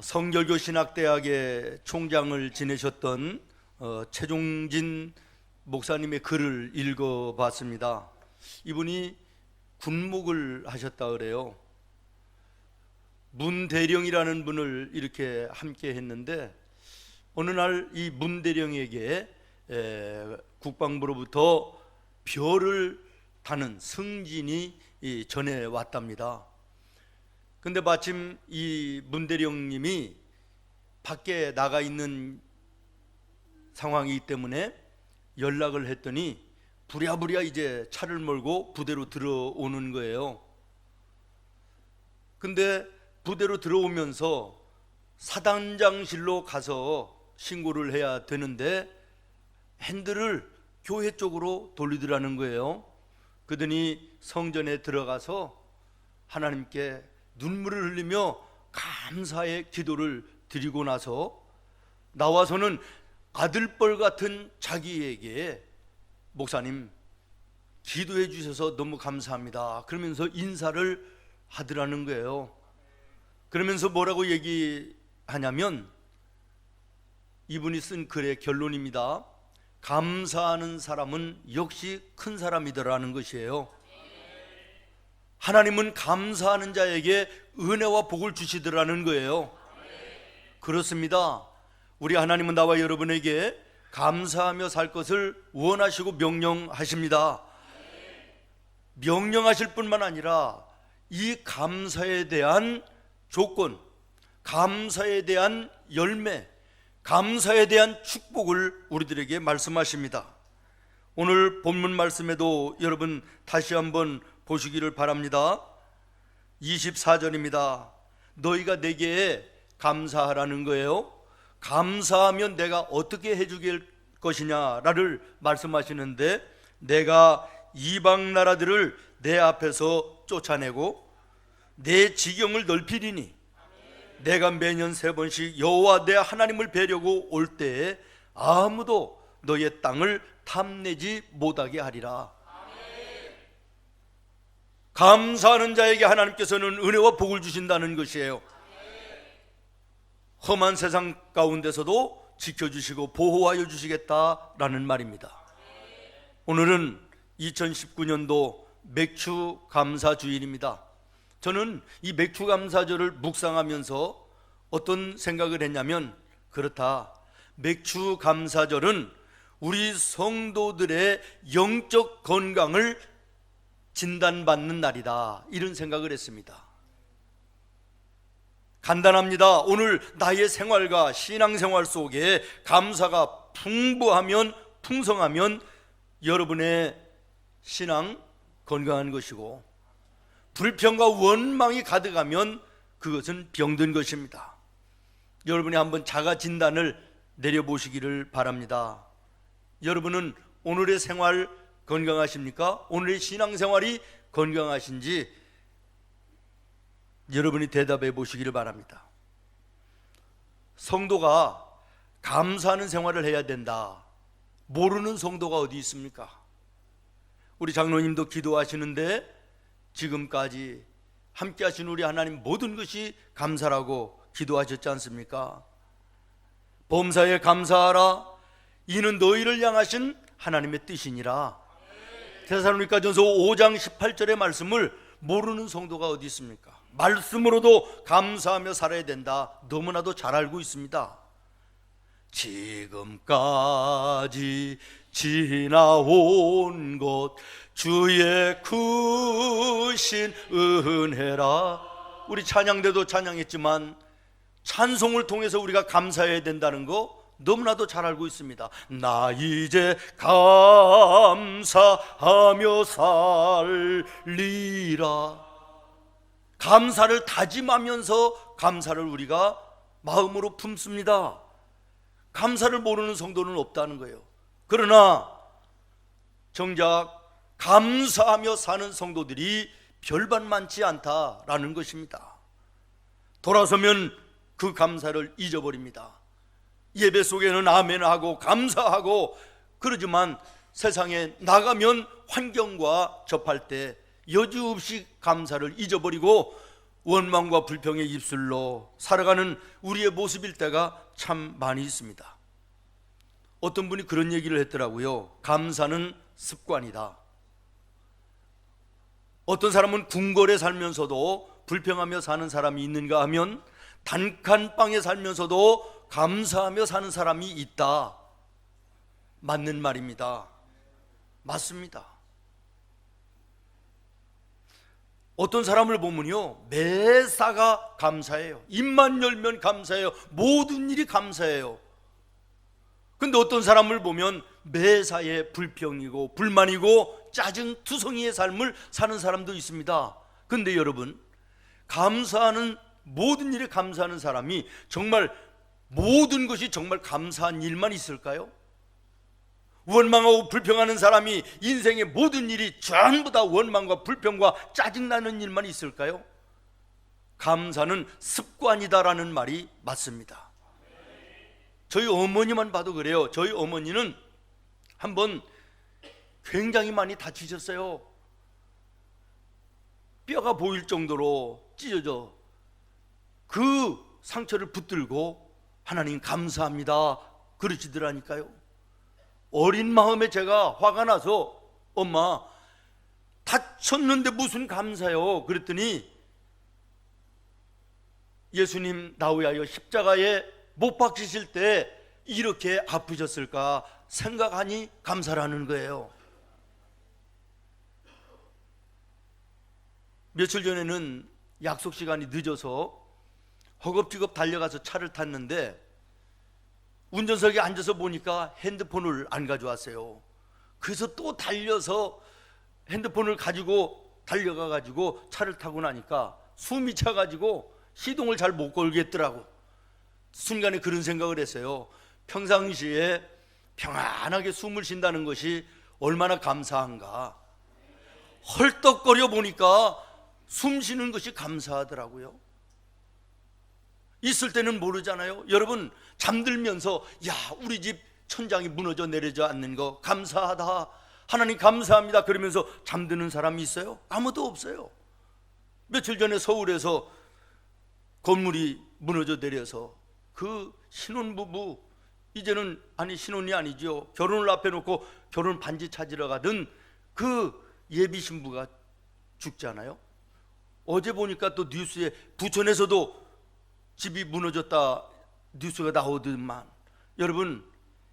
성결교 신학대학의 총장을 지내셨던 최종진 목사님의 글을 읽어봤습니다. 이분이 군목을 하셨다 그래요. 문대령이라는 분을 이렇게 함께 했는데, 어느 날 이 문대령에게 국방부로부터 별을 다는 승진이 전해왔답니다. 근데 마침 이 문대령님이 밖에 나가 있는 상황이기 때문에 연락을 했더니 부랴부랴 이제 차를 몰고 부대로 들어오는 거예요. 근데 부대로 들어오면서 사단장실로 가서 신고를 해야 되는데 핸들을 교회 쪽으로 돌리더라는 거예요. 그러더니 성전에 들어가서 하나님께 눈물을 흘리며 감사의 기도를 드리고 나서 나와서는 아들뻘 같은 자기에게 목사님 기도해 주셔서 너무 감사합니다 그러면서 인사를 하더라는 거예요. 그러면서 뭐라고 얘기하냐면, 이분이 쓴 글의 결론입니다. 감사하는 사람은 역시 큰 사람이더라는 것이에요. 하나님은 감사하는 자에게 은혜와 복을 주시더라는 거예요. 그렇습니다. 우리 하나님은 나와 여러분에게 감사하며 살 것을 원하시고 명령하십니다. 명령하실 뿐만 아니라 이 감사에 대한 조건, 감사에 대한 열매, 감사에 대한 축복을 우리들에게 말씀하십니다. 오늘 본문 말씀에도 여러분 다시 한번 보시기를 바랍니다. 24절입니다. 너희가 내게 감사하라는 거예요. 감사하면 내가 어떻게 해주길 것이냐를 말씀하시는데, 내가 이방 나라들을 내 앞에서 쫓아내고 내 지경을 넓히리니 내가 매년 3번씩 여호와 내 하나님을 뵈려고 올 때에 아무도 너의 땅을 탐내지 못하게 하리라. 감사하는 자에게 하나님께서는 은혜와 복을 주신다는 것이에요. 험한 세상 가운데서도 지켜주시고 보호하여 주시겠다라는 말입니다. 오늘은 2019년도 맥주 감사 주일입니다. 저는 이 맥주 감사절을 묵상하면서 어떤 생각을 했냐면, 그렇다, 맥주 감사절은 우리 성도들의 영적 건강을 진단받는 날이다, 이런 생각을 했습니다. 간단합니다. 오늘 나의 생활과 신앙생활 속에 감사가 풍부하면, 풍성하면 여러분의 신앙 건강한 것이고, 불평과 원망이 가득하면 그것은 병든 것입니다. 여러분이 한번 자가 진단을 내려보시기를 바랍니다. 여러분은 오늘의 생활 건강하십니까? 오늘의 신앙생활이 건강하신지 여러분이 대답해 보시기를 바랍니다. 성도가 감사하는 생활을 해야 된다, 모르는 성도가 어디 있습니까? 우리 장로님도 기도하시는데 지금까지 함께 하신 우리 하나님 모든 것이 감사라고 기도하셨지 않습니까? 범사에 감사하라, 이는 너희를 향하신 하나님의 뜻이니라. 데살로니가전서 5장 18절의 말씀을 모르는 성도가 어디 있습니까? 말씀으로도 감사하며 살아야 된다, 너무나도 잘 알고 있습니다. 지금까지 지나온 것 주의 크신 은혜라. 우리 찬양대도 찬양했지만 찬송을 통해서 우리가 감사해야 된다는 거 너무나도 잘 알고 있습니다. 나 이제 감사하며 살리라. 감사를 다짐하면서 감사를 우리가 마음으로 품습니다. 감사를 모르는 성도는 없다는 거예요. 그러나 정작 감사하며 사는 성도들이 별반 많지 않다라는 것입니다. 돌아서면 그 감사를 잊어버립니다. 예배 속에는 아멘하고 감사하고 그러지만 세상에 나가면 환경과 접할 때 여지없이 감사를 잊어버리고 원망과 불평의 입술로 살아가는 우리의 모습일 때가 참 많이 있습니다. 어떤 분이 그런 얘기를 했더라고요. 감사는 습관이다. 어떤 사람은 궁궐에 살면서도 불평하며 사는 사람이 있는가 하면 단칸방에 살면서도 감사하며 사는 사람이 있다. 맞는 말입니다. 맞습니다. 어떤 사람을 보면요, 매사가 감사해요. 입만 열면 감사해요. 모든 일이 감사해요. 근데 어떤 사람을 보면 매사에 불평이고 불만이고 짜증투성이의 삶을 사는 사람도 있습니다. 근데 여러분, 감사하는, 모든 일에 감사하는 사람이 정말 모든 것이 정말 감사한 일만 있을까요? 원망하고 불평하는 사람이 인생의 모든 일이 전부 다 원망과 불평과 짜증나는 일만 있을까요? 감사는 습관이다라는 말이 맞습니다. 저희 어머니만 봐도 그래요. 저희 어머니는 한번 굉장히 많이 다치셨어요. 뼈가 보일 정도로 찢어져 그 상처를 붙들고 하나님 감사합니다 그러시더라니까요. 어린 마음에 제가 화가 나서 엄마 다쳤는데 무슨 감사요? 그랬더니 예수님 나우야여 십자가에 못 박히실 때 이렇게 아프셨을까 생각하니 감사라는 거예요. 며칠 전에는 약속 시간이 늦어서 허겁지겁 달려가서 차를 탔는데 운전석에 앉아서 보니까 핸드폰을 안 가져왔어요. 그래서 또 달려서 핸드폰을 가지고 달려가가지고 차를 타고 나니까 숨이 차가지고 시동을 잘 못 걸겠더라고. 순간에 그런 생각을 했어요. 평상시에 평안하게 숨을 쉰다는 것이 얼마나 감사한가. 헐떡거려 보니까 숨 쉬는 것이 감사하더라고요. 있을 때는 모르잖아요. 여러분, 잠들면서 야, 우리 집 천장이 무너져 내려져 않는 거 감사하다, 하나님 감사합니다 그러면서 잠드는 사람이 있어요? 아무도 없어요. 며칠 전에 서울에서 건물이 무너져 내려서 그 신혼부부, 이제는 아니 신혼이 아니죠, 결혼을 앞에 놓고 결혼 반지 찾으러 가던 그 예비 신부가 죽잖아요. 어제 보니까 또 뉴스에 부천에서도 집이 무너졌다 뉴스가 나오더만. 여러분,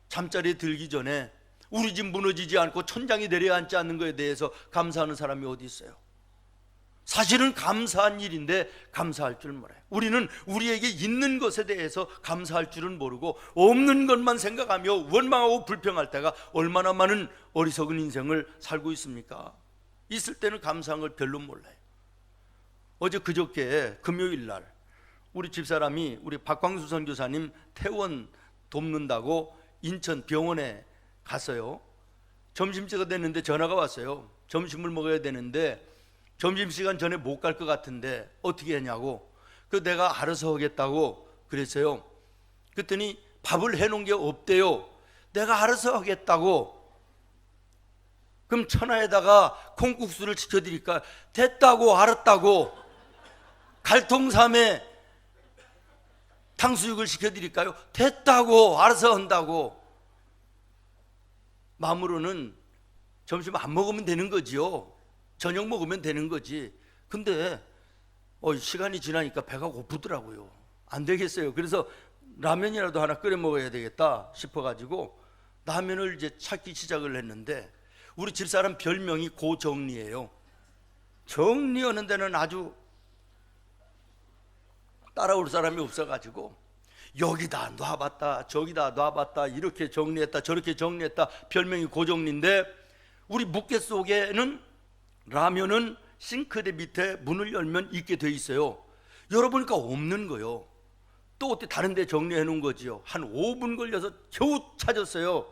잠자리에 들기 전에 우리 집 무너지지 않고 천장이 내려앉지 않는 것에 대해서 감사하는 사람이 어디 있어요? 사실은 감사한 일인데 감사할 줄 몰라요. 우리는 우리에게 있는 것에 대해서 감사할 줄은 모르고 없는 것만 생각하며 원망하고 불평할 때가 얼마나 많은 어리석은 인생을 살고 있습니까? 있을 때는 감사한 걸 별로 몰라요. 어제 그저께 금요일 날 우리 집사람이 우리 박광수 선교사님 퇴원 돕는다고 인천 병원에 갔어요. 점심시간 됐는데 전화가 왔어요. 점심을 먹어야 되는데 점심시간 전에 못 갈 것 같은데 어떻게 하냐고. 그 내가 알아서 하겠다고 그랬어요. 그랬더니 밥을 해놓은 게 없대요. 내가 알아서 하겠다고. 그럼 천하에다가 콩국수를 시켜드릴까? 됐다고, 알았다고. 갈통삼에 탕수육을 시켜드릴까요? 됐다고, 알아서 한다고. 마음으로는 점심 안 먹으면 되는 거지요. 저녁 먹으면 되는 거지. 근데 시간이 지나니까 배가 고프더라고요. 안 되겠어요. 그래서 라면이라도 하나 끓여 먹어야 되겠다 싶어가지고 라면을 이제 찾기 시작을 했는데 우리 집사람 별명이 고정리예요. 정리하는 데는 아주 따라올 사람이 없어가지고 여기다 놔봤다 저기다 놔봤다 이렇게 정리했다 저렇게 정리했다. 별명이 고정리인데 우리 묵게 속에는 라면은 싱크대 밑에 문을 열면 있게 돼 있어요. 열어보니까 없는 거요. 또 어떻게 다른 데 정리해 놓은 거지요. 한 5분 걸려서 겨우 찾았어요.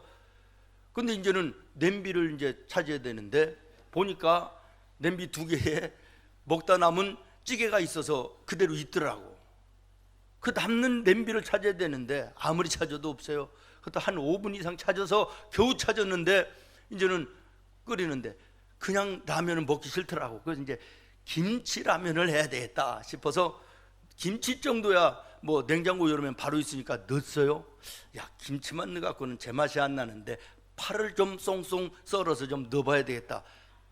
근데 이제는 냄비를 이제 찾아야 되는데 보니까 냄비 2개에 먹다 남은 찌개가 있어서 그대로 있더라고. 그 남는 냄비를 찾아야 되는데 아무리 찾아도 없어요. 그것도 한 5분 이상 찾아서 겨우 찾았는데 이제는 끓이는데 그냥 라면은 먹기 싫더라고. 그래서 이제 김치라면을 해야 되겠다 싶어서 김치 정도야 뭐 냉장고 열으면 바로 있으니까 넣었어요. 야, 김치만 넣어갖고는 제맛이 안 나는데 파를 좀 쏭쏭 썰어서 좀 넣어봐야 되겠다.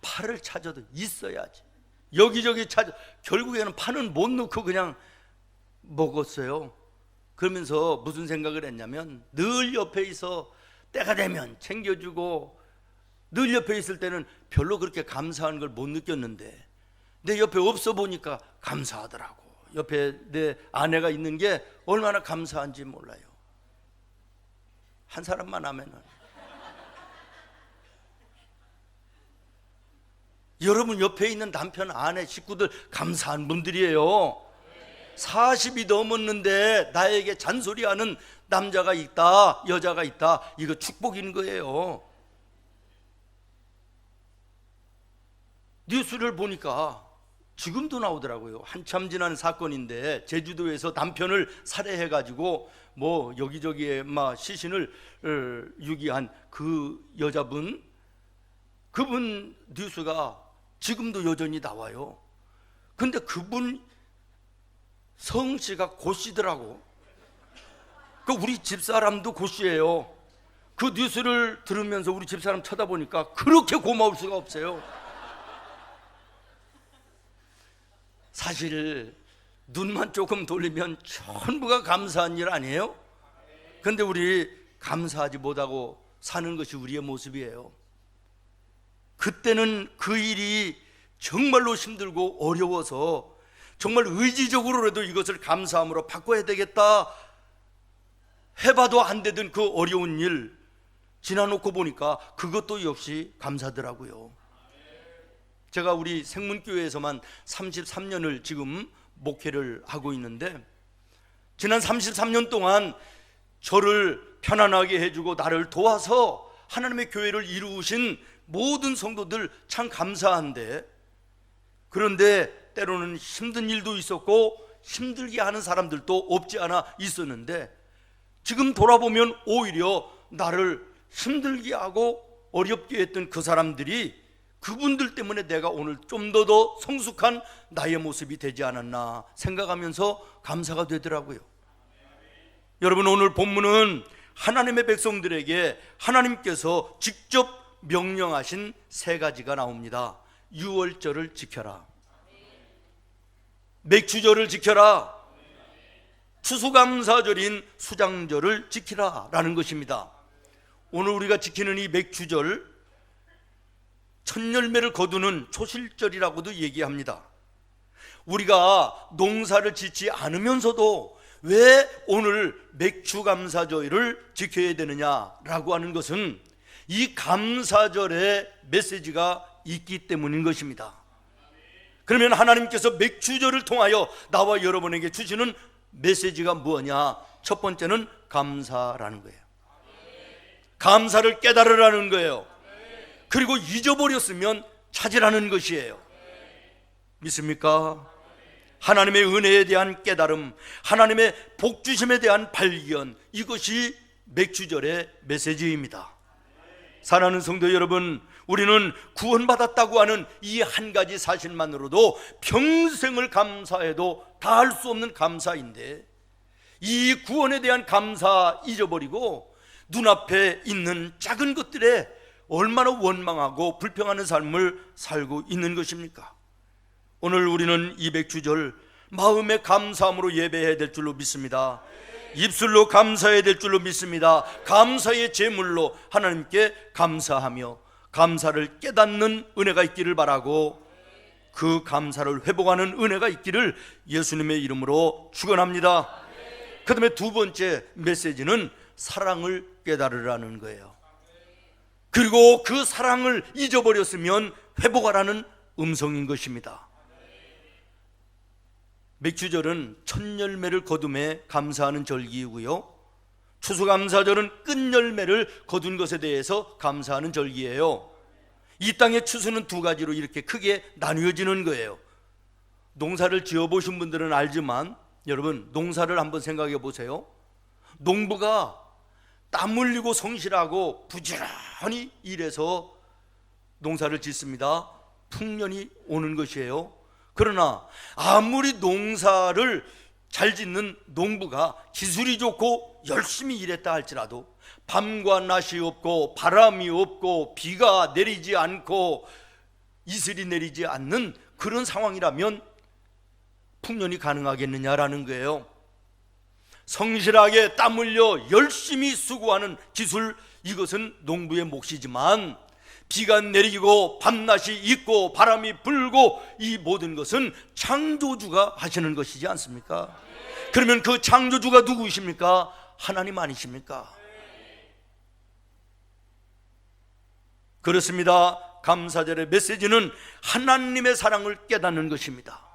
파를 찾아도 있어야지. 여기저기 찾아, 결국에는 파는 못 넣고 그냥 먹었어요. 그러면서 무슨 생각을 했냐면, 늘 옆에 있어 때가 되면 챙겨주고, 늘 옆에 있을 때는 별로 그렇게 감사한 걸 못 느꼈는데 내 옆에 없어 보니까 감사하더라고. 옆에 내 아내가 있는 게 얼마나 감사한지 몰라요. 한 사람만 하면은. 여러분 옆에 있는 남편, 아내, 식구들 감사한 분들이에요. 40이 넘었는데 나에게 잔소리하는 남자가 있다, 여자가 있다, 이거 축복인 거예요. 뉴스를 보니까 지금도 나오더라고요. 한참 지난 사건인데 제주도에서 남편을 살해해가지고 뭐 여기저기에 막 시신을 유기한 그 여자분, 그분 뉴스가 지금도 여전히 나와요. 근데 그분 성씨가 고씨더라고. 그 우리 집사람도 고씨예요. 그 뉴스를 들으면서 우리 집사람 쳐다보니까 그렇게 고마울 수가 없어요. 사실 눈만 조금 돌리면 전부가 감사한 일 아니에요? 근데 우리 감사하지 못하고 사는 것이 우리의 모습이에요. 그때는 그 일이 정말로 힘들고 어려워서 정말 의지적으로라도 이것을 감사함으로 바꿔야 되겠다 해봐도 안 되던 그 어려운 일 지나놓고 보니까 그것도 역시 감사더라고요. 제가 우리 생문교회에서만 33년을 지금 목회를 하고 있는데, 지난 33년 동안 저를 편안하게 해주고 나를 도와서 하나님의 교회를 이루신 모든 성도들 참 감사한데, 그런데 때로는 힘든 일도 있었고 힘들게 하는 사람들도 없지 않아 있었는데, 지금 돌아보면 오히려 나를 힘들게 하고 어렵게 했던 그 사람들이, 그분들 때문에 내가 오늘 좀 더 성숙한 나의 모습이 되지 않았나 생각하면서 감사가 되더라고요. 여러분, 오늘 본문은 하나님의 백성들에게 하나님께서 직접 명령하신 세 가지가 나옵니다. 유월절을 지켜라, 맥주절을 지켜라, 추수감사절인 수장절을 지키라 라는 것입니다. 오늘 우리가 지키는 이 맥주절, 첫 열매를 거두는 초실절이라고도 얘기합니다. 우리가 농사를 짓지 않으면서도 왜 오늘 맥주감사절을 지켜야 되느냐라고 하는 것은 이 감사절의 메시지가 있기 때문인 것입니다. 그러면 하나님께서 맥주절을 통하여 나와 여러분에게 주시는 메시지가 뭐냐? 첫 번째는 감사라는 거예요. 감사를 깨달으라는 거예요. 그리고 잊어버렸으면 찾으라는 것이에요. 믿습니까? 하나님의 은혜에 대한 깨달음, 하나님의 복주심에 대한 발견, 이것이 맥주절의 메시지입니다. 사랑하는 성도 여러분, 우리는 구원받았다고 하는 이 한 가지 사실만으로도 평생을 감사해도 다할 수 없는 감사인데, 이 구원에 대한 감사 잊어버리고 눈앞에 있는 작은 것들에 얼마나 원망하고 불평하는 삶을 살고 있는 것입니까? 오늘 우리는 이 맥주절 마음의 감사함으로 예배해야 될 줄로 믿습니다. 입술로 감사해야 될 줄로 믿습니다. 감사의 제물로 하나님께 감사하며 감사를 깨닫는 은혜가 있기를 바라고, 그 감사를 회복하는 은혜가 있기를 예수님의 이름으로 축원합니다. 그 다음에 두 번째 메시지는 사랑을 깨달으라는 거예요. 그리고 그 사랑을 잊어버렸으면 회복하라는 음성인 것입니다. 맥주절은 첫 열매를 거둠에 감사하는 절기이고요, 추수감사절은 끝 열매를 거둔 것에 대해서 감사하는 절기예요. 이 땅의 추수는 두 가지로 이렇게 크게 나뉘어지는 거예요. 농사를 지어보신 분들은 알지만, 여러분 농사를 한번 생각해 보세요. 농부가 땀 흘리고 성실하고 부지런히 일해서 농사를 짓습니다. 풍년이 오는 것이에요. 그러나 아무리 농사를 잘 짓는 농부가 기술이 좋고 열심히 일했다 할지라도 밤과 낮이 없고 바람이 없고 비가 내리지 않고 이슬이 내리지 않는 그런 상황이라면 풍년이 가능하겠느냐라는 거예요. 성실하게 땀 흘려 열심히 수고하는 기술, 이것은 농부의 몫이지만 비가 내리고 밤낮이 있고 바람이 불고 이 모든 것은 창조주가 하시는 것이지 않습니까? 그러면 그 창조주가 누구이십니까? 하나님 아니십니까? 그렇습니다. 감사절의 메시지는 하나님의 사랑을 깨닫는 것입니다.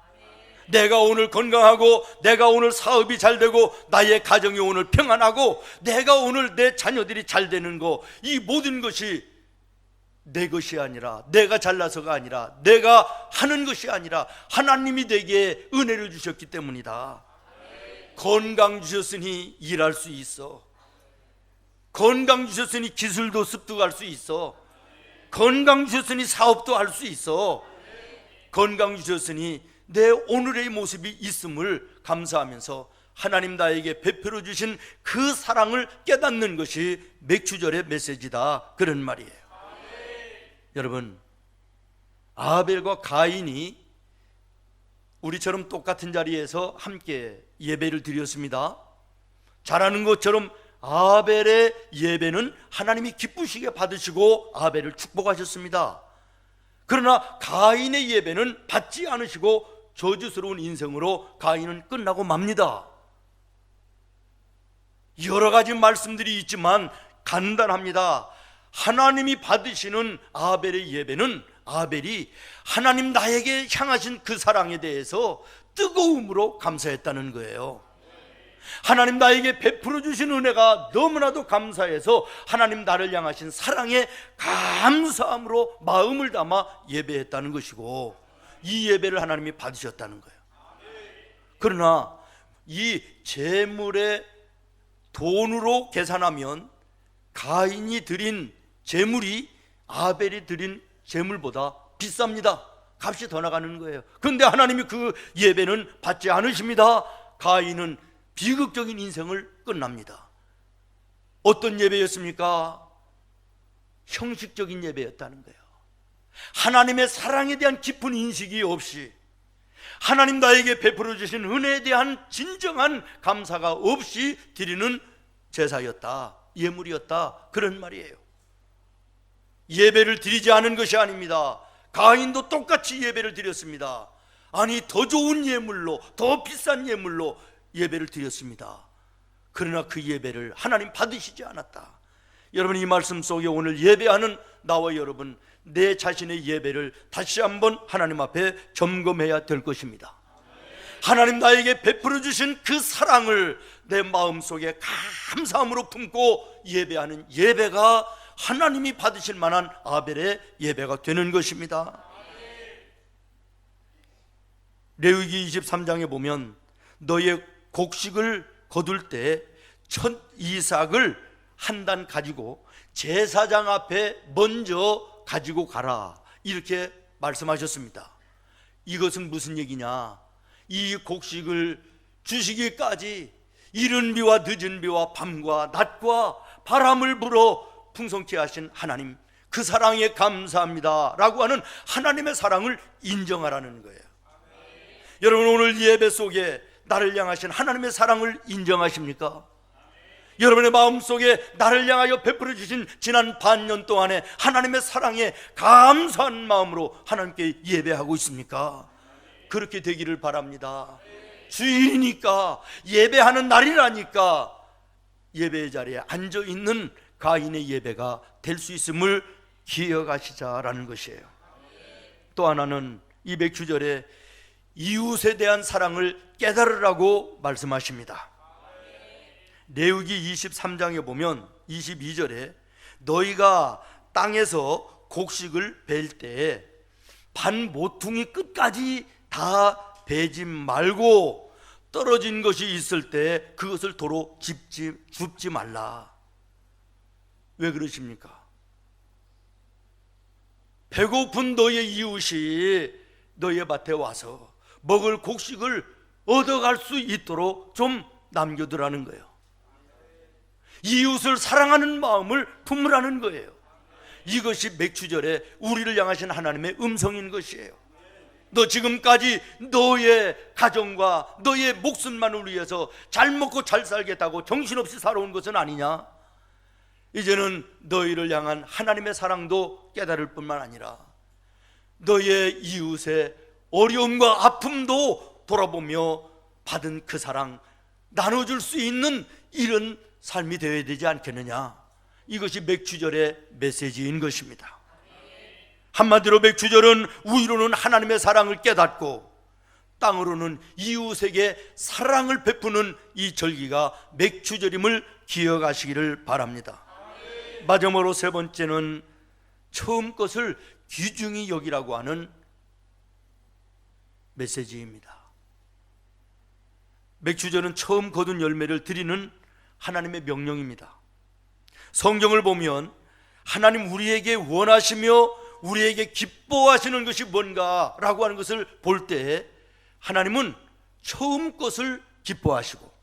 내가 오늘 건강하고 내가 오늘 사업이 잘 되고 나의 가정이 오늘 평안하고 내가 오늘 내 자녀들이 잘 되는 거, 이 모든 것이 내 것이 아니라, 내가 잘나서가 아니라, 내가 하는 것이 아니라 하나님이 내게 은혜를 주셨기 때문이다. 건강 주셨으니 일할 수 있어. 건강 주셨으니 기술도 습득할 수 있어. 건강 주셨으니 사업도 할 수 있어. 건강 주셨으니 내 오늘의 모습이 있음을 감사하면서 하나님 나에게 베풀어 주신 그 사랑을 깨닫는 것이 맥주절의 메시지다, 그런 말이에요. 여러분, 아벨과 가인이 우리처럼 똑같은 자리에서 함께 예배를 드렸습니다. 잘하는 것처럼 아벨의 예배는 하나님이 기쁘시게 받으시고 아벨을 축복하셨습니다. 그러나 가인의 예배는 받지 않으시고 저주스러운 인생으로 가인은 끝나고 맙니다. 여러 가지 말씀들이 있지만 간단합니다. 하나님이 받으시는 아벨의 예배는 아벨이 하나님 나에게 향하신 그 사랑에 대해서 뜨거움으로 감사했다는 거예요. 하나님 나에게 베풀어 주신 은혜가 너무나도 감사해서 하나님 나를 향하신 사랑에 감사함으로 마음을 담아 예배했다는 것이고, 이 예배를 하나님이 받으셨다는 거예요. 그러나 이 재물의 돈으로 계산하면 가인이 드린 재물이 아벨이 드린 재물보다 비쌉니다. 값이 더 나가는 거예요. 그런데 하나님이 그 예배는 받지 않으십니다. 가인은 비극적인 인생을 끝납니다. 어떤 예배였습니까? 형식적인 예배였다는 거예요. 하나님의 사랑에 대한 깊은 인식이 없이, 하나님 나에게 베풀어 주신 은혜에 대한 진정한 감사가 없이 드리는 제사였다, 예물이었다, 그런 말이에요. 예배를 드리지 않은 것이 아닙니다. 가인도 똑같이 예배를 드렸습니다. 아니, 더 좋은 예물로, 더 비싼 예물로 예배를 드렸습니다. 그러나 그 예배를 하나님 받으시지 않았다. 여러분, 이 말씀 속에 오늘 예배하는 나와 여러분, 내 자신의 예배를 다시 한번 하나님 앞에 점검해야 될 것입니다. 하나님 나에게 베풀어 주신 그 사랑을 내 마음속에 감사함으로 품고 예배하는 예배가 하나님이 받으실 만한 아벨의 예배가 되는 것입니다. 레위기 23장에 보면 너의 곡식을 거둘 때 첫 이삭을 한 단 가지고 제사장 앞에 먼저 가지고 가라, 이렇게 말씀하셨습니다. 이것은 무슨 얘기냐? 이 곡식을 주시기까지 이른 비와 늦은 비와 밤과 낮과 바람을 불어 풍성케 하신 하나님, 그 사랑에 감사합니다 라고 하는 하나님의 사랑을 인정하라는 거예요. 여러분, 오늘 예배 속에 나를 향하신 하나님의 사랑을 인정하십니까? 여러분의 마음속에 나를 향하여 베풀어 주신 지난 반년 동안에 하나님의 사랑에 감사한 마음으로 하나님께 예배하고 있습니까? 그렇게 되기를 바랍니다. 주일이니까, 예배하는 날이라니까 예배의 자리에 앉아있는 가인의 예배가 될 수 있음을 기억하시자라는 것이에요. 또 하나는 이 맥주절에 이웃에 대한 사랑을 깨달으라고 말씀하십니다. 레위기 23장에 보면 22절에 너희가 땅에서 곡식을 벨 때 반 모퉁이 끝까지 다 베지 말고 떨어진 것이 있을 때 그것을 도로 줍지 말라. 왜 그러십니까? 배고픈 너의 이웃이 너희의 밭에 와서 먹을 곡식을 얻어갈 수 있도록 좀 남겨두라는 거예요. 이웃을 사랑하는 마음을 품으라는 거예요. 이것이 맥추절에 우리를 향하신 하나님의 음성인 것이에요. 너 지금까지 너의 가정과 너의 목숨만을 위해서 잘 먹고 잘 살겠다고 정신없이 살아온 것은 아니냐? 이제는 너희를 향한 하나님의 사랑도 깨달을 뿐만 아니라 너의 이웃의 어려움과 아픔도 돌아보며 받은 그 사랑 나눠줄 수 있는 이런 삶이 되어야 되지 않겠느냐? 이것이 맥추절의 메시지인 것입니다. 한마디로 맥추절은 위로는 하나님의 사랑을 깨닫고 땅으로는 이웃에게 사랑을 베푸는 이 절기가 맥추절임을 기억하시기를 바랍니다. 마지막으로 세 번째는 처음 것을 귀중히 여기라고 하는 메시지입니다. 맥추절은 처음 거둔 열매를 드리는 하나님의 명령입니다. 성경을 보면 하나님 우리에게 원하시며 우리에게 기뻐하시는 것이 뭔가라고 하는 것을 볼 때 하나님은 처음 것을 기뻐하시고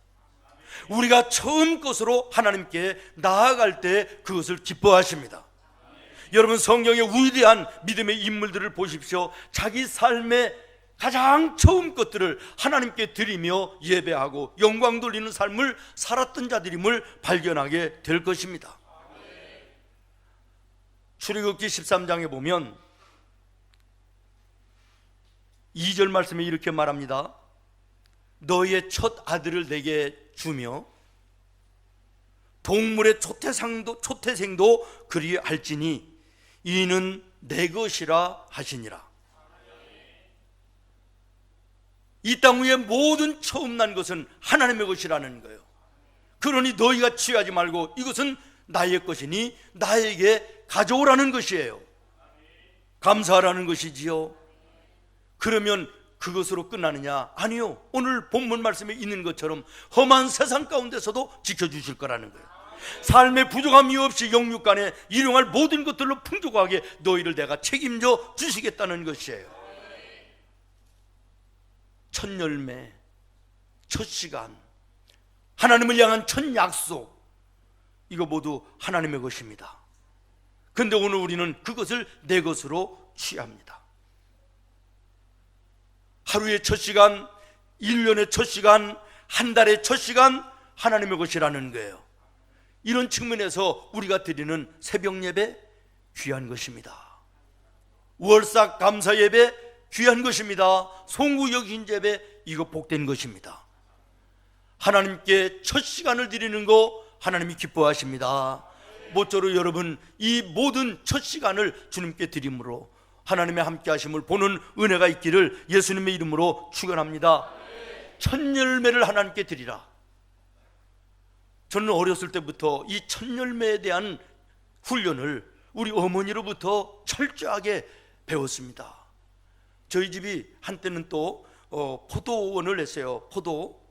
우리가 처음 것으로 하나님께 나아갈 때 그것을 기뻐하십니다. 여러분, 성경의 위대한 믿음의 인물들을 보십시오. 자기 삶의 가장 처음 것들을 하나님께 드리며 예배하고 영광 돌리는 삶을 살았던 자들임을 발견하게 될 것입니다. 출애굽기 13장에 보면 2절 말씀에 이렇게 말합니다. 너희의 첫 아들을 내게 주며 동물의 초태생도 그리할지니 이는 내 것이라 하시니라. 이 땅 위에 모든 처음 난 것은 하나님의 것이라는 거예요. 그러니 너희가 취하지 말고 이것은 나의 것이니 나에게 가져오라는 것이에요. 감사하라는 것이지요. 그러면 그것으로 끝나느냐? 아니요. 오늘 본문 말씀에 있는 것처럼 험한 세상 가운데서도 지켜주실 거라는 거예요. 삶의 부족함이 없이 영육간에 일용할 모든 것들로 풍족하게 너희를 내가 책임져 주시겠다는 것이에요. 첫 열매, 첫 시간, 하나님을 향한 첫 약속, 이거 모두 하나님의 것입니다. 그런데 오늘 우리는 그것을 내 것으로 취합니다. 하루의 첫 시간, 1년의 첫 시간, 한 달의 첫 시간 하나님의 것이라는 거예요. 이런 측면에서 우리가 드리는 새벽 예배 귀한 것입니다. 월삭 감사 예배 귀한 것입니다. 송구 여긴 예배 이거 복된 것입니다. 하나님께 첫 시간을 드리는 거 하나님이 기뻐하십니다. 모쪼록 여러분 이 모든 첫 시간을 주님께 드림으로 하나님의 함께 하심을 보는 은혜가 있기를 예수님의 이름으로 축원합니다. 첫 열매를 하나님께 드리라. 저는 어렸을 때부터 이 첫 열매에 대한 훈련을 우리 어머니로부터 철저하게 배웠습니다. 저희 집이 한때는 또 포도원을 했어요. 포도.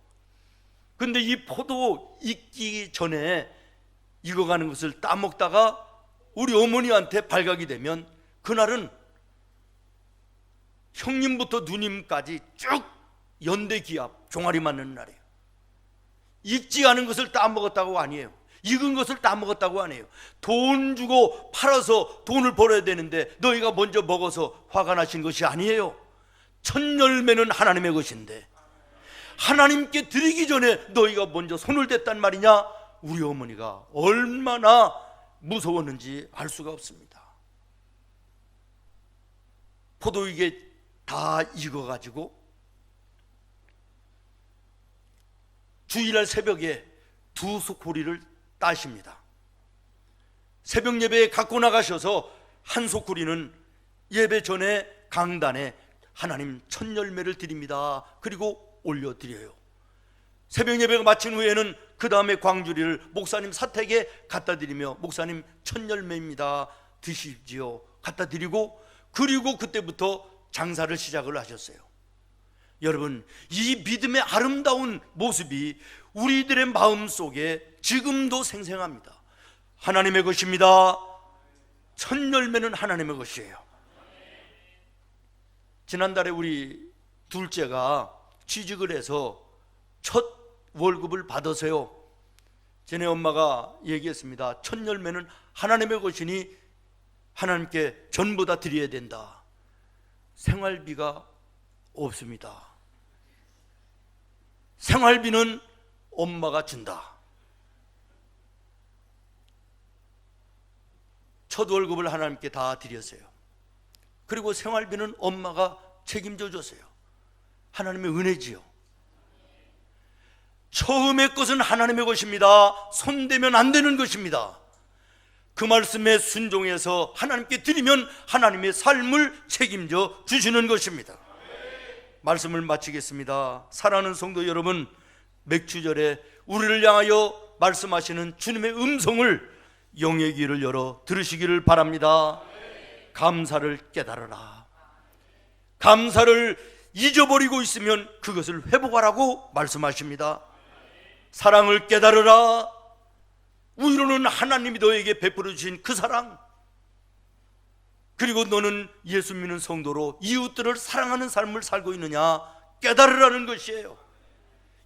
근데 이 포도 익기 전에 익어가는 것을 따먹다가 우리 어머니한테 발각이 되면 그날은 형님부터 누님까지 쭉 연대 기합 종아리 맞는 날이에요. 익지 않은 것을 따먹었다고 아니에요. 익은 것을 따먹었다고 아니에요. 돈 주고 팔아서 돈을 벌어야 되는데 너희가 먼저 먹어서 화가 나신 것이 아니에요. 첫 열매는 하나님의 것인데 하나님께 드리기 전에 너희가 먼저 손을 댔단 말이냐? 우리 어머니가 얼마나 무서웠는지 알 수가 없습니다. 포도 이게 다 익어가지고 주일날 새벽에 두 소쿠리를 따십니다. 새벽 예배에 갖고 나가셔서 한 소쿠리는 예배 전에 강단에 하나님 첫 열매를 드립니다. 그리고 올려드려요. 새벽 예배가 마친 후에는 그 다음에 광주리를 목사님 사택에 갖다 드리며 목사님 첫 열매입니다. 드십시오. 갖다 드리고 그리고 그때부터 장사를 시작을 하셨어요. 여러분 이 믿음의 아름다운 모습이 우리들의 마음속에 지금도 생생합니다. 하나님의 것입니다. 첫 열매는 하나님의 것이에요. 지난달에 우리 둘째가 취직을 해서 첫 월급을 받아서요, 쟤네 엄마가 얘기했습니다. 첫 열매는 하나님의 것이니 하나님께 전부 다 드려야 된다. 생활비가 없습니다. 생활비는 엄마가 준다. 첫 월급을 하나님께 다 드렸어요. 그리고 생활비는 엄마가 책임져 줬어요. 하나님의 은혜지요. 처음의 것은 하나님의 것입니다. 손대면 안 되는 것입니다. 그 말씀에 순종해서 하나님께 드리면 하나님의 삶을 책임져 주시는 것입니다. 말씀을 마치겠습니다. 사랑하는 성도 여러분, 맥주절에 우리를 향하여 말씀하시는 주님의 음성을 영의 귀를 열어 들으시기를 바랍니다. 감사를 깨달으라. 감사를 잊어버리고 있으면 그것을 회복하라고 말씀하십니다. 사랑을 깨달으라. 위로는 하나님이 너에게 베풀어 주신 그 사랑, 그리고 너는 예수 믿는 성도로 이웃들을 사랑하는 삶을 살고 있느냐 깨달으라는 것이에요.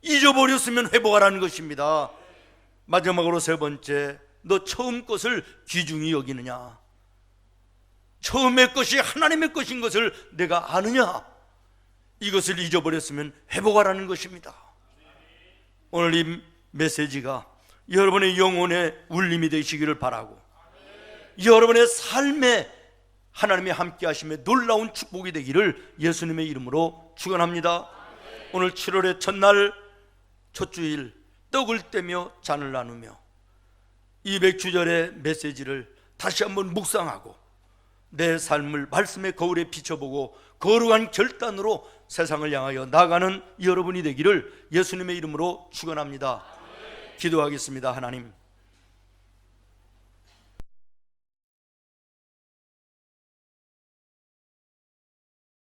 잊어버렸으면 회복하라는 것입니다. 마지막으로 세 번째, 너 처음 것을 귀중히 여기느냐? 처음의 것이 하나님의 것인 것을 내가 아느냐? 이것을 잊어버렸으면 회복하라는 것입니다. 오늘 이 메시지가 여러분의 영혼의 울림이 되시기를 바라고, 여러분의 삶에 하나님의 함께 하심에 놀라운 축복이 되기를 예수님의 이름으로 축원합니다. 오늘 7월의 첫날 첫 주일 떡을 떼며 잔을 나누며 이 맥주절의 메시지를 다시 한번 묵상하고 내 삶을 말씀의 거울에 비춰보고 거룩한 결단으로 세상을 향하여 나가는 여러분이 되기를 예수님의 이름으로 축원합니다. 기도하겠습니다. 하나님,